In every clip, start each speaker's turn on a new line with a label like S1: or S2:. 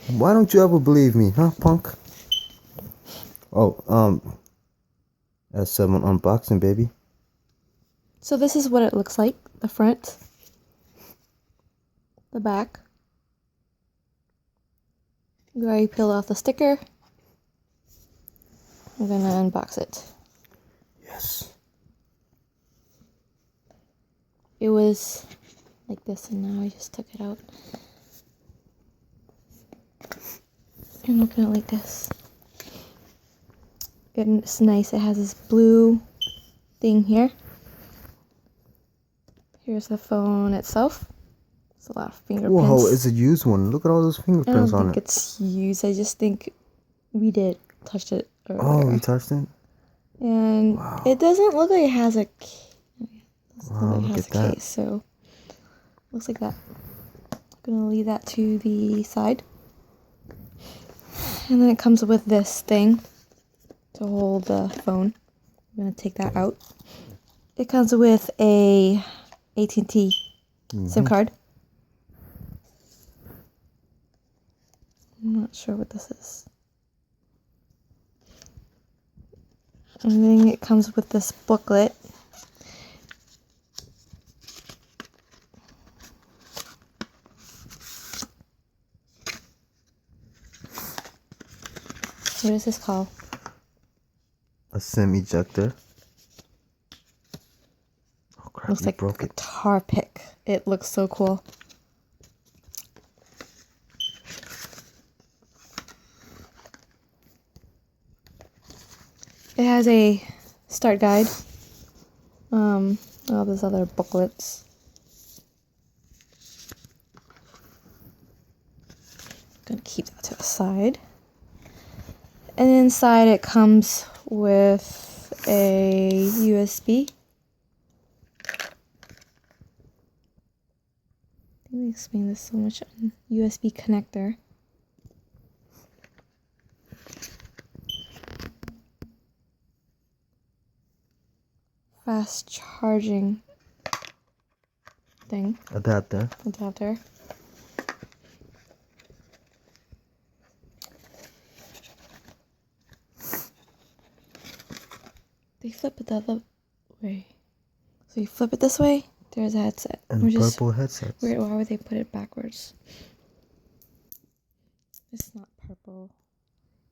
S1: Why don't you ever believe me, huh, punk? Oh, S7 unboxing, baby.
S2: So this is what it looks like. The front. The back. We already peeled off the sticker. I'm gonna unbox it.
S1: Yes.
S2: It was like this and now I just took it out. And look at it like this. It's nice. It has this blue thing here. Here's the phone itself. It's a lot of fingerprints.
S1: Whoa, it's a used one. Look at all those
S2: I
S1: fingerprints
S2: don't
S1: on
S2: think
S1: it.
S2: it's used. I just think we touched it earlier.
S1: Oh, you touched it?
S2: And
S1: Wow.
S2: it doesn't look like it has a
S1: Wow, look at that.
S2: case, so looks like that. I'm gonna leave that to the side. And then it comes with this thing to hold the phone. I'm gonna take that out. It comes with a AT&T SIM card. I'm not sure what this is. And then it comes with this booklet. What is this called?
S1: A SIM ejector. Oh crap,
S2: Looks
S1: you
S2: like
S1: broke
S2: a
S1: it.
S2: guitar pick. It looks so cool. It has a start guide. All those other booklets. Gonna keep that to the side. And inside it comes with a USB. They explain this so much on USB connector. Fast charging thing.
S1: Adapter.
S2: Adapter. They flip it the other way. So you flip it this way, there's a headset.
S1: And purple headsets.
S2: Weird, why would they put it backwards? It's not purple.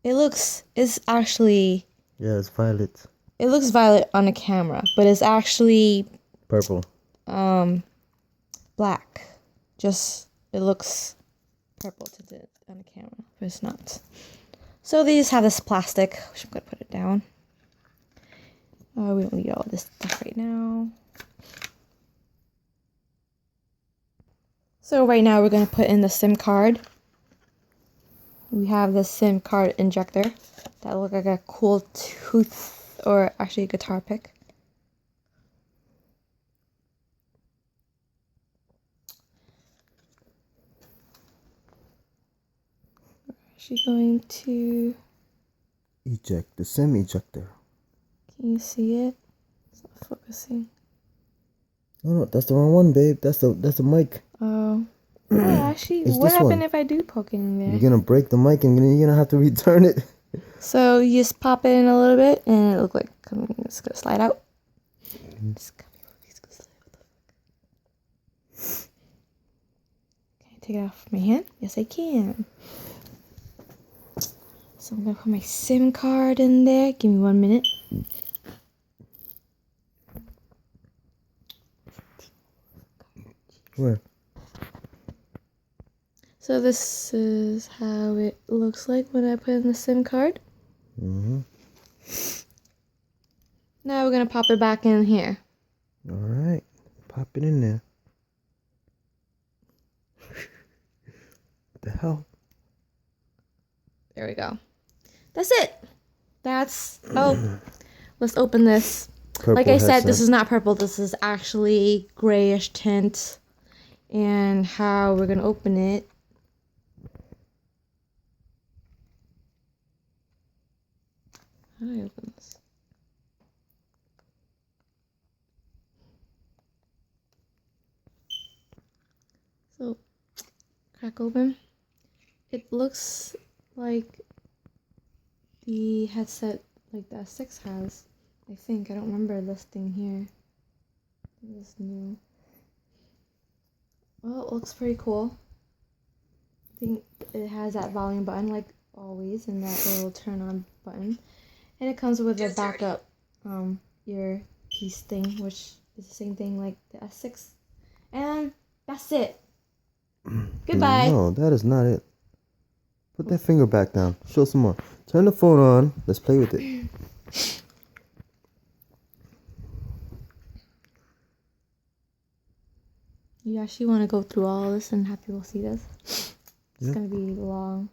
S2: It's actually...
S1: Yeah, it's violet.
S2: It looks violet on the camera, but it's actually...
S1: Purple.
S2: Black. Just, it looks purple tinted on the camera, but it's not. So they just have this plastic, which I'm gonna put it down. We don't need all this stuff right now. So right now we're gonna put in the SIM card. We have the SIM card injector that looks like a cool tooth, or actually a guitar pick. We're actually going to...
S1: Eject the SIM ejector.
S2: Can you see it? It's not focusing.
S1: No, that's the wrong one, babe. That's the mic.
S2: Oh. Yeah, actually,
S1: It's
S2: what
S1: this
S2: happened
S1: one.
S2: if I do poke it in there?
S1: You're gonna break the mic and you're gonna have to return it.
S2: So you just pop it in a little bit, and it looks like it's gonna slide out. Can I take it off my hand? Yes, I can. So I'm gonna put my SIM card in there. Give me 1 minute.
S1: Where?
S2: So this is how it looks like when I put in the SIM card. Now we're gonna pop it back in here.
S1: All right, pop it in there. What the hell?
S2: There we go. That's it. Oh, let's open this.
S1: Purple
S2: Like I said,
S1: headset.
S2: this is not purple. This is actually grayish tint. And how we're gonna open it. How do I open this? So, crack open. it looks like the headset like the S6 has. I think. I don't remember this thing here. This new. Well, it looks pretty cool. I think it has that volume button like always and that little turn on button. And it comes with a backup earpiece thing, which is the same thing like the S6. And that's it. Goodbye.
S1: No, that is not it. Put that finger back down. Show some more. Turn the phone on. Let's play with it.
S2: You actually want to go through all this and have people see this? It's
S1: Yeah.
S2: going to be long.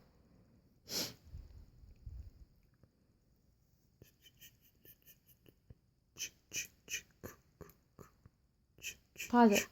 S2: Pause it.